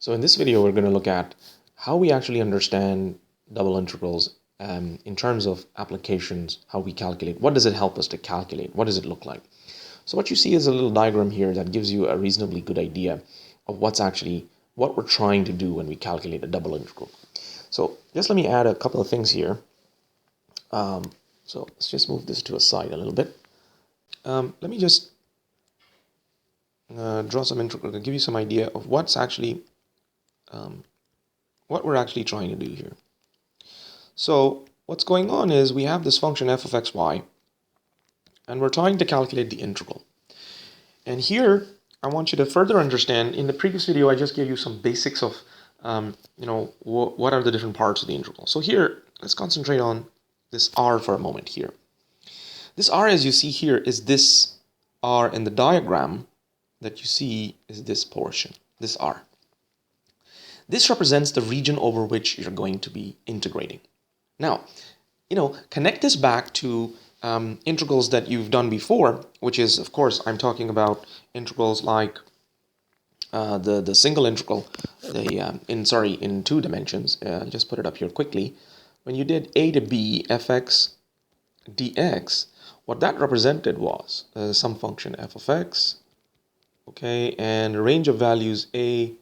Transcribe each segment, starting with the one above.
So in this video, we're going to look at how we actually understand double integrals in terms of applications, how we calculate. What does it help us to calculate? What does it look like? So what you see is a little diagram here that gives you a reasonably good idea of what we're trying to do when we calculate a double integral. So just let me add a couple of things here. So let's just move this to a side a little bit. Let me just draw some integral to give you some idea of what we're actually trying to do here. So what's going on is we have this function f of xy, and we're trying to calculate the integral. And here, I want you to further understand, in the previous video, I just gave you some basics of, what are the different parts of the integral. So here, let's concentrate on this r for a moment here. This r, as you see here, is this r in the diagram that you see is this portion, this r. This represents the region over which you're going to be integrating. Now, connect this back to integrals that you've done before, which is, of course, I'm talking about integrals like the single integral, in 2 dimensions. I'll just put it up here quickly. When you did a to b fx dx, what that represented was some function f of x, okay, and a range of values a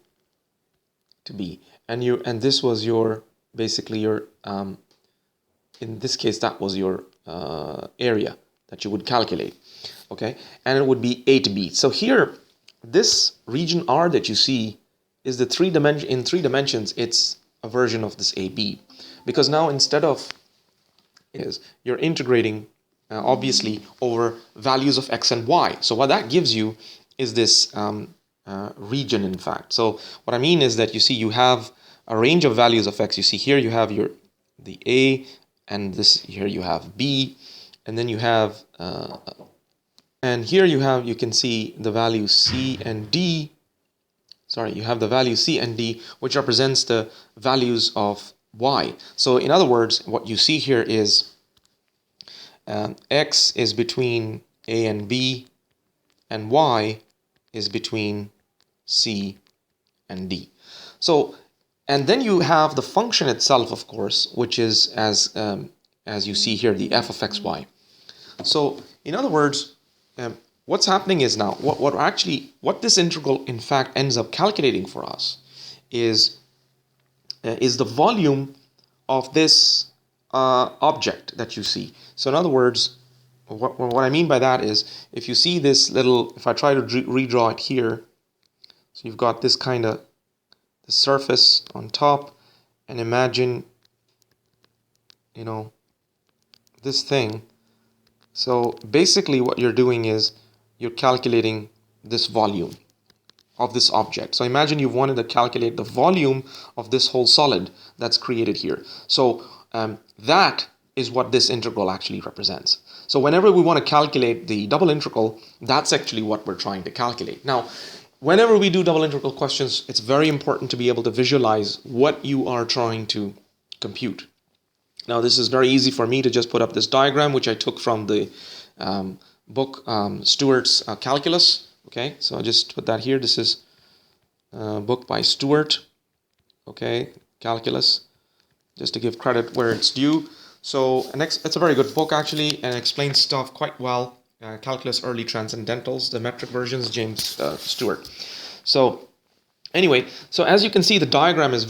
to b, and this was your basically your in this case that was your area that you would calculate, okay, and it would be a to b. So here, this region r that you see is the in 3 dimensions. It's a version of this ab, because now instead of you're integrating obviously over values of x and y. So what that gives you is this region, in fact. So what I mean is that you have a range of values of x. You see here you have the a, and this here you have b, and then you have and here you can see the value c and d. Sorry, you have the value c and d, which represents the values of y. So in other words, what you see here is x is between a and b, and y is between c and d. So, and then you have the function itself, of course, which is as you see here, the f of xy. So in other words, what's happening is now what this integral in fact ends up calculating for us is the volume of this object that you see. So in other words, what I mean by that is, if you see this little, if I try to redraw it here, so you've got this kind of the surface on top, and imagine, this thing. So basically what you're doing is you're calculating this volume of this object. So imagine you wanted to calculate the volume of this whole solid that's created here. So that is what this integral actually represents. So whenever we want to calculate the double integral, that's actually what we're trying to calculate. Now, whenever we do double integral questions, it's very important to be able to visualize what you are trying to compute. Now, this is very easy for me to just put up this diagram, which I took from the book Stewart's Calculus. Okay, so I'll just put that here. This is a book by Stewart, okay, Calculus, just to give credit where it's due. So it's a very good book, actually, and explains stuff quite well. Calculus Early Transcendentals, the metric versions, James Stewart. So anyway, so as you can see, the diagram is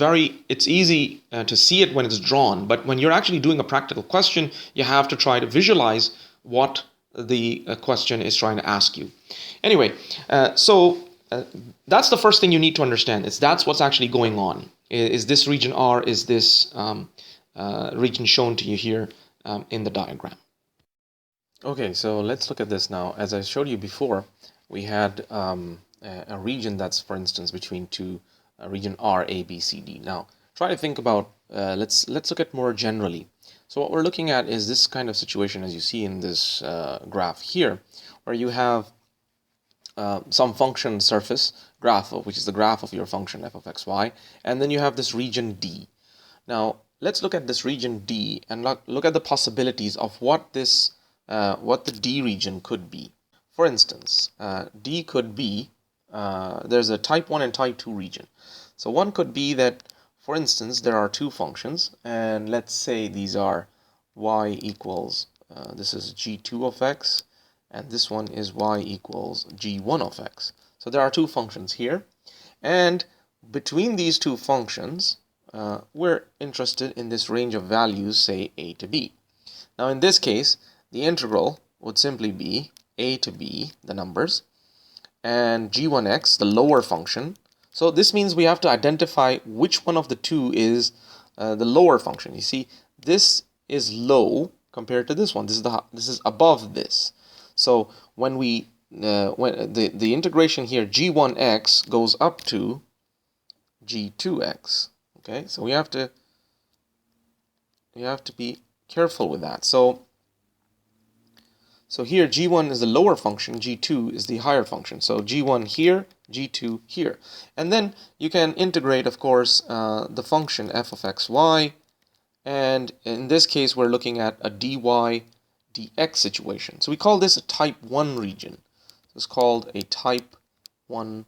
it's easy to see it when it's drawn, but when you're actually doing a practical question, you have to try to visualize what the question is trying to ask you. Anyway, so that's the first thing you need to understand. That's what's actually going on. Is this region R, is this region shown to you here in the diagram. Okay, so let's look at this now. As I showed you before, we had a region that's, for instance, between two region R, A, B, C, D. Now, try to think about, let's look at more generally. So what we're looking at is this kind of situation, as you see in this graph here, where you have some function surface graph, which is the graph of your function f of xy, and then you have this region D. Now, let's look at this region D and look at the possibilities of what the D region could be. For instance, D could be there's a type 1 and type 2 region. So one could be that, for instance, there are two functions, and let's say these are y equals, this is g2 of x, and this one is y equals g1 of x. So there are two functions here, and between these two functions, we're interested in this range of values, say a to b. Now in this case, the integral would simply be a to b, the numbers, and g1x, the lower function. So this means we have to identify which one of the two is the lower function. You see, this is low compared to this one. This is above this. So when when the integration here, g1x goes up to g2x. Okay, so we have to be careful with that. So here g1 is the lower function, g2 is the higher function. So g1 here, g2 here. And then you can integrate, of course, the function f of xy. And in this case, we're looking at a dy dx situation. So we call this a type 1 region. It's called a type 1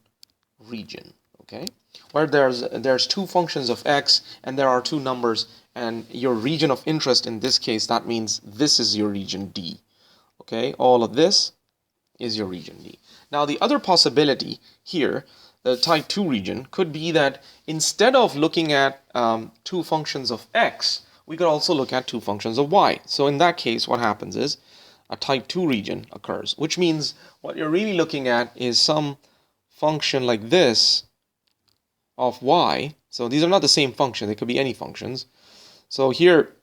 region, okay? Where there's two functions of x and there are two numbers, and your region of interest in this case, that means this is your region D. Okay, all of this is your region D. Now the other possibility here, the type 2 region, could be that instead of looking at two functions of x, we could also look at two functions of y. So in that case, what happens is a type 2 region occurs, which means what you're really looking at is some function like this of y. So these are not the same function, they could be any functions. So here,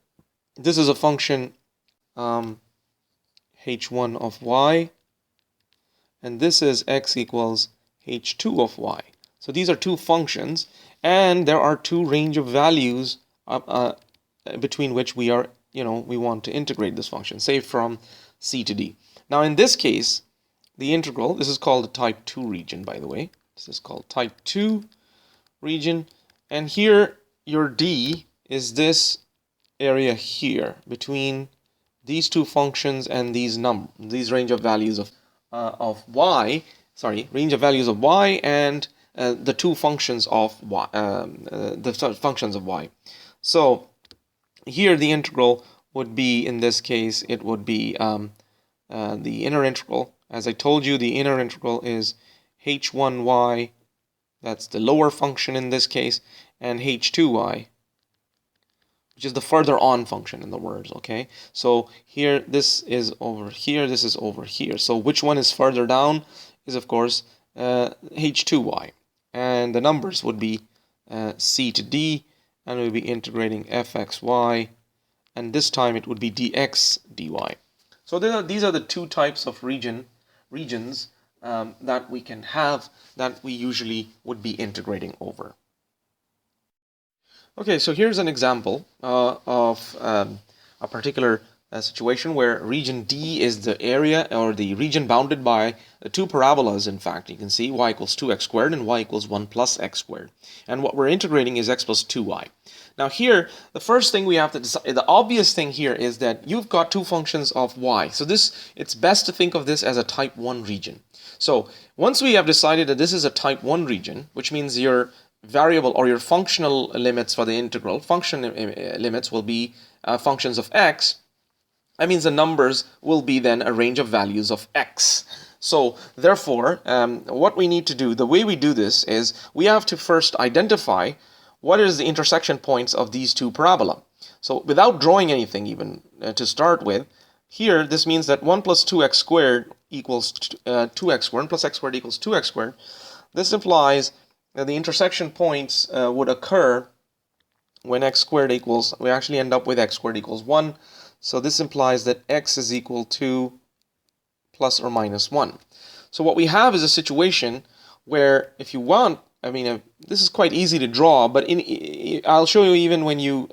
this is a function h1 of y, and this is x equals h2 of y. So these are two functions, and there are two range of values between which we want to integrate this function, say from c to d. Now in this case, the integral, this is called the type 2 region, by the way. This is called type 2 region, and here your d is this area here between these two functions and these range of values of y. Sorry, range of values of y and the two functions of y, the functions of y. So here the integral would be, in this case, it would be the inner integral. As I told you, the inner integral is h1y, that's the lower function in this case, and h2y, which is the further on function in the words, okay? So here, this is over here, this is over here. So which one is further down is, of course, h2y. And the numbers would be c to d, and we'll be integrating fxy, and this time it would be dx dy. So these are the two types of regions that we can have, that we usually would be integrating over. Okay, so here's an example of a particular situation where region D is the area or the region bounded by two parabolas. In fact, you can see y equals 2x squared and y equals 1 plus x squared. And what we're integrating is x plus 2y. Now here, the first thing we have to decide, the obvious thing here is that you've got two functions of y. So it's best to think of this as a type 1 region. So once we have decided that this is a type 1 region, which means your variable or your functional limits for the integral, function limits will be functions of x. That means the numbers will be then a range of values of x. So therefore, what we need to do, the way we do this is we have to first identify what is the intersection points of these two parabola. So without drawing anything even to start with, here this means that 1 plus 2x squared equals 2x squared, 1 plus x squared equals 2x squared. This implies that the intersection points would occur when x squared equals, we actually end up with x squared equals 1. So this implies that x is equal to plus or minus 1. So what we have is a situation where if you want, this is quite easy to draw, but I'll show you even when you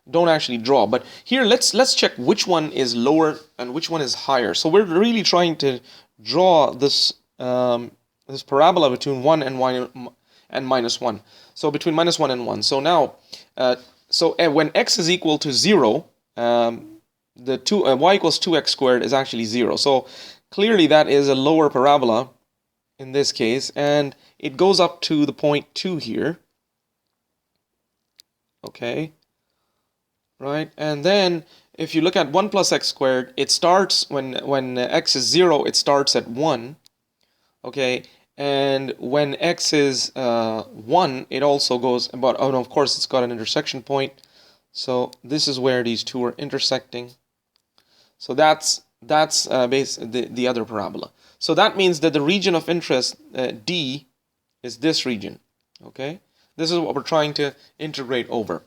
don't actually draw. But here, let's check which one is lower and which one is higher. So we're really trying to draw this this parabola between 1 and minus 1. So between minus 1 and 1. So now, when x is equal to 0, y equals 2x squared is actually 0. So clearly that is a lower parabola in this case, and it goes up to the point 2 here. Okay, right? And then if you look at 1 plus x squared, it starts when x is 0, it starts at 1. Okay, and when x is 1, it also goes, but oh no, of course it's got an intersection point. So this is where these two are intersecting. So that's the other parabola. So that means that the region of interest D is this region. Okay, this is what we're trying to integrate over.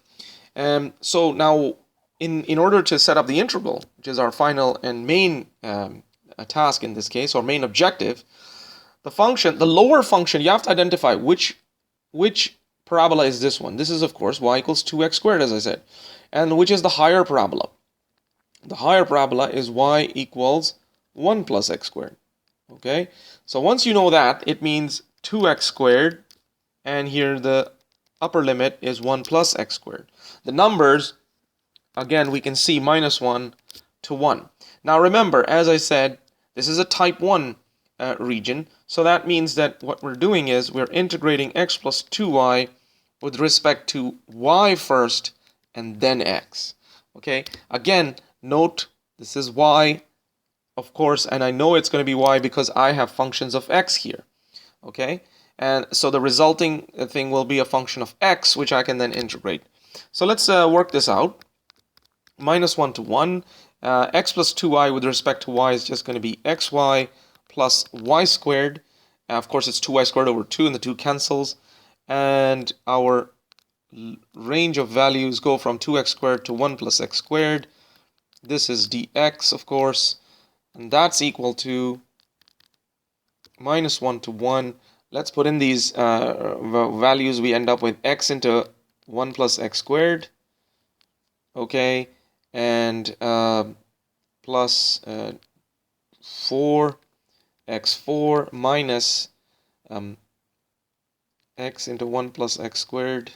So now in order to set up the integral, which is our final and main task in this case, or main objective, the lower function, you have to identify which parabola is this one. This is, of course, y equals 2x squared, as I said. And which is the higher parabola? The higher parabola is y equals 1 plus x squared. Okay? So once you know that, it means 2x squared, and here the upper limit is 1 plus x squared. The numbers, again, we can see minus 1 to 1. Now remember, as I said, this is a type 1 region, so that means that what we're doing is we're integrating x plus 2y with respect to y first and then x. Okay, again, note this is y, of course, and I know it's going to be y because I have functions of x here. Okay, and so the resulting thing will be a function of x, which I can then integrate. So let's work this out. Minus 1 to 1, x plus 2y with respect to y is just going to be xy plus y squared. Of course, it's 2y squared over 2, and the 2 cancels. And our range of values go from 2x squared to 1 plus x squared. This is dx, of course, and that's equal to minus 1 to 1. Let's put in these values. We end up with x into 1 plus x squared. Okay, and plus 4x4 minus x into 1 plus x squared.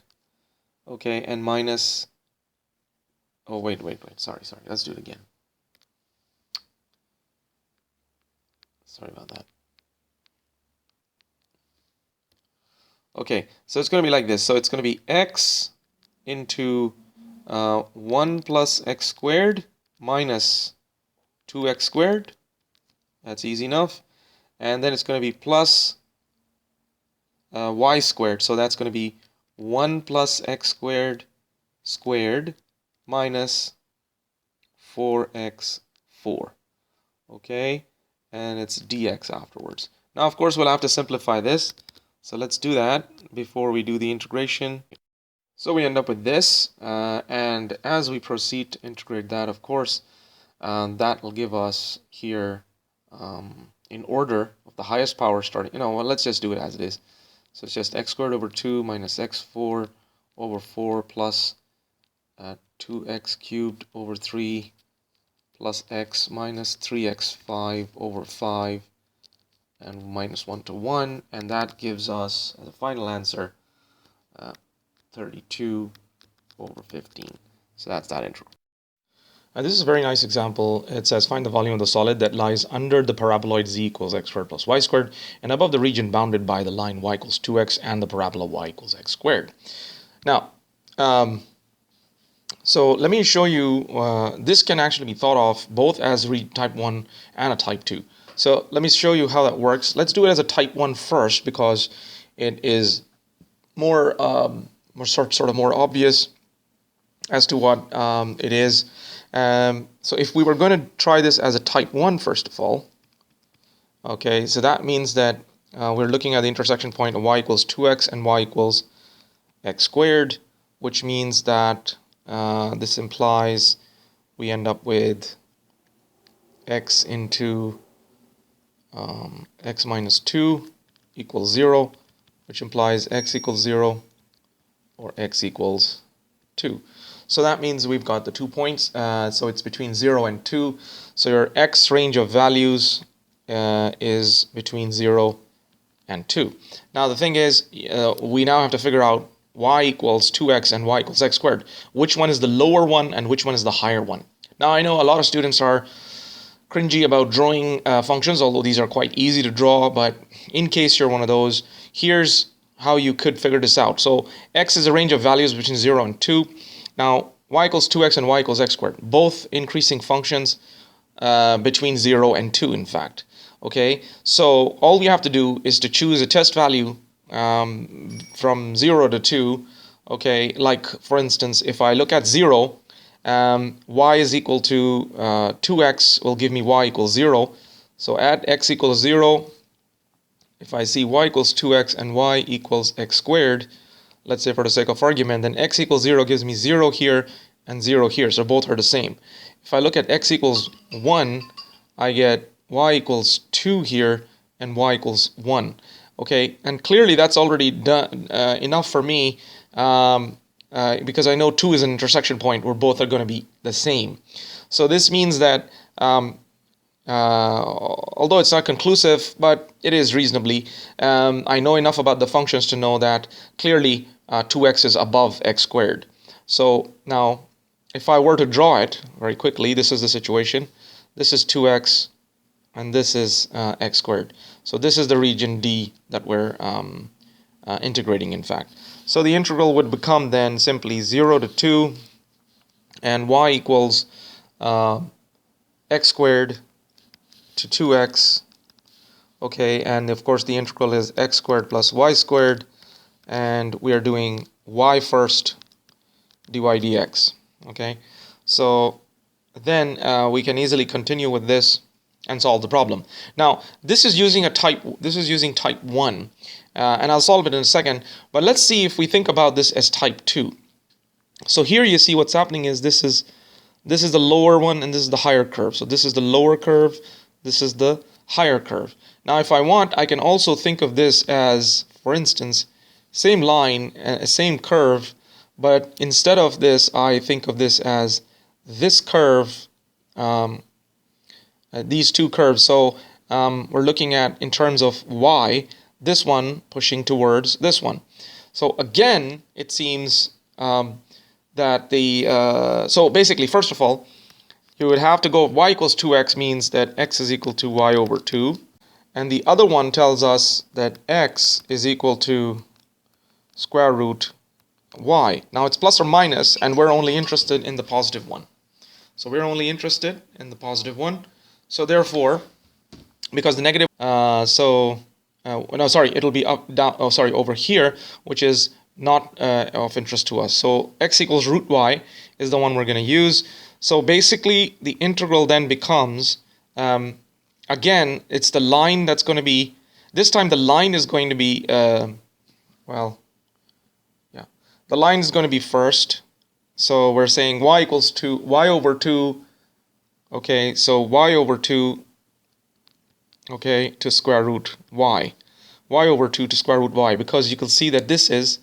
Okay, and minus, oh wait, sorry, let's do it again. Sorry about that. Okay, so it's going to be like this. So it's going to be x into 1 plus x squared minus 2x squared. That's easy enough. And then it's going to be plus y squared. So that's going to be 1 plus x squared squared minus 4x4. Okay, and it's dx afterwards. Now, of course, we'll have to simplify this. So let's do that before we do the integration. So we end up with this, and as we proceed to integrate that, of course, that will give us here in order of the highest power starting, well, let's just do it as it is. So it's just x squared over 2 minus x4 over 4 plus 2x cubed over 3 plus x minus 3x5 over 5 and minus 1 to 1, and that gives us as a final answer 32 over 15. So that's that integral. And this is a very nice example. It says find the volume of the solid that lies under the paraboloid z equals x squared plus y squared and above the region bounded by the line y equals 2x and the parabola y equals x squared. Now, so let me show you, this can actually be thought of both as type 1 and a type 2. So let me show you how that works. Let's do it as a type 1 first because it is more sort of more obvious as to what it is. So if we were going to try this as a type 1 first of all, okay, so that means that we're looking at the intersection point of y equals 2x and y equals x squared, which means that this implies we end up with x into x minus 2 equals 0, which implies x equals 0 or x equals 2. So that means we've got the 2 points, so it's between 0 and 2. So your x range of values is between 0 and 2. Now the thing is, we now have to figure out y equals 2x and y equals x squared. Which one is the lower one and which one is the higher one? Now I know a lot of students are cringy about drawing functions, although these are quite easy to draw. But in case you're one of those, here's how you could figure this out. So x is a range of values between 0 and 2. Now y equals 2x and y equals x squared, both increasing functions between 0 and 2, in fact. Okay, so all we have to do is to choose a test value from 0 to 2. Okay, like for instance, if I look at 0, y is equal to 2x will give me y equals 0. So at x equals 0, if I see y equals 2x and y equals x squared, let's say for the sake of argument, then x equals 0 gives me 0 here and 0 here. So both are the same. If I look at x equals 1, I get y equals 2 here and y equals 1. Okay, and clearly that's already done enough for me because I know 2 is an intersection point where both are going to be the same. So this means that although it's not conclusive, but it is reasonably, I know enough about the functions to know that clearly 2x is above x squared. So now if I were to draw it very quickly, this is the situation. This is 2x and this is x squared. So this is the region D that we're integrating, in fact. So the integral would become then simply 0 to 2 and y equals x squared to 2x. Okay, and of course the integral is x squared plus y squared, and we are doing y first, dy dx. Okay, so then we can easily continue with this and solve the problem. Now this is using type 1, and I'll solve it in a second, but let's see if we think about this as type 2. So here you see what's happening is this is the lower one and this is the higher curve. So this is the lower curve, this is the higher curve. Now if I want, I can also think of this as, for instance, same line, same curve, but instead of this I think of this as this curve, these two curves. So we're looking at, in terms of y, this one pushing towards this one. So again, it seems that so basically, first of all, you would have to go, y equals 2x means that x is equal to y over 2. And the other one tells us that x is equal to square root y. Now it's plus or minus, and we're only interested in the positive one. So we're only interested in the positive one. So therefore, because the negative, it'll be up, down, over here, which is not of interest to us. So x equals root y is the one we're going to use. So basically, the integral then becomes, again, it's the line that's going to be, this time the line is going to be, the line is going to be first. So we're saying y equals to y over 2, okay, so y over 2, okay, to square root y. Y over 2 to square root y, because you can see that this is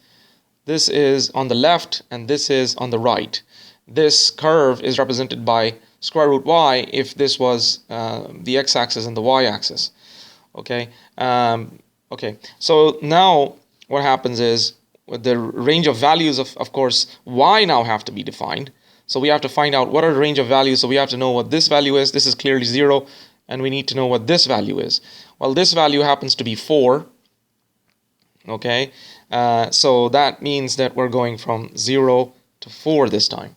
on the left and this is on the right. This curve is represented by square root y if this was the x-axis and the y-axis. Okay. Okay. So now what happens is, with the range of values of course, y now have to be defined. So we have to find out what are the range of values. So we have to know what this value is. This is clearly 0, and we need to know what this value is. Well, this value happens to be 4. Okay. So that means that we're going from 0 to 4 this time.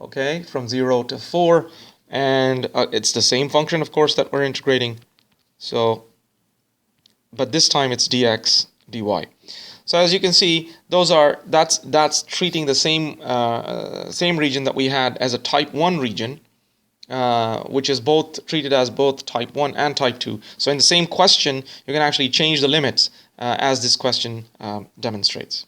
Okay, from 0 to 4, and it's the same function, of course, that we're integrating. So, but this time it's dx dy. So as you can see, that's treating the same region that we had as a type 1 region, which is both treated as both type 1 and type 2. So in the same question, you can actually change the limits as this question demonstrates.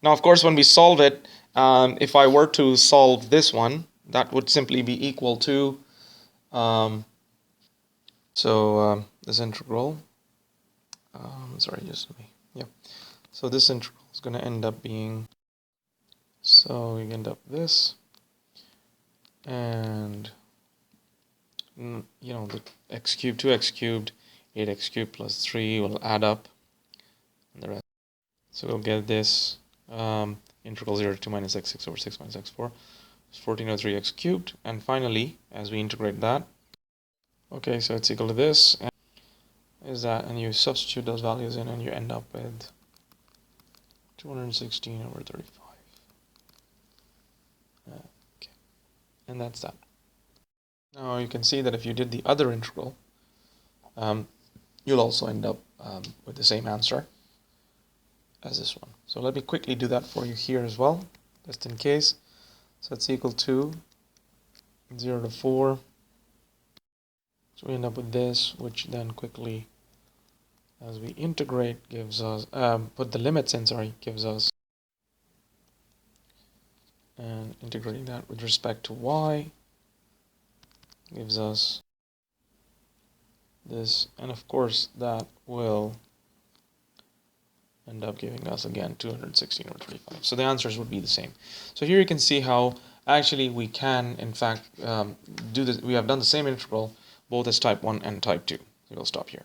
Now, of course, when we solve it, if I were to solve this one, that would simply be equal to, this integral, so this integral is going to end up being, so we end up this, and, the x cubed, 2x cubed, 8x cubed plus 3 will add up, and the rest. So we'll get this, integral 0 to 2 minus x6 over 6 minus x4. It's 1403x cubed. And finally, as we integrate that, okay, so it's equal to this, and is that, and you substitute those values in, and you end up with 216 over 35. Okay, and that's that. Now you can see that if you did the other integral, you'll also end up with the same answer as this one. So let me quickly do that for you here as well, just in case. So it's equal to 0 to 4. So we end up with this, which then quickly, as we integrate, gives us, put the limits in, sorry, gives us, and integrating that with respect to y, gives us this, and of course that will end up giving us again 216 over 35. So the answers would be the same. So here you can see how actually we can in fact do this. We have done the same integral both as type 1 and type 2. So we'll stop here.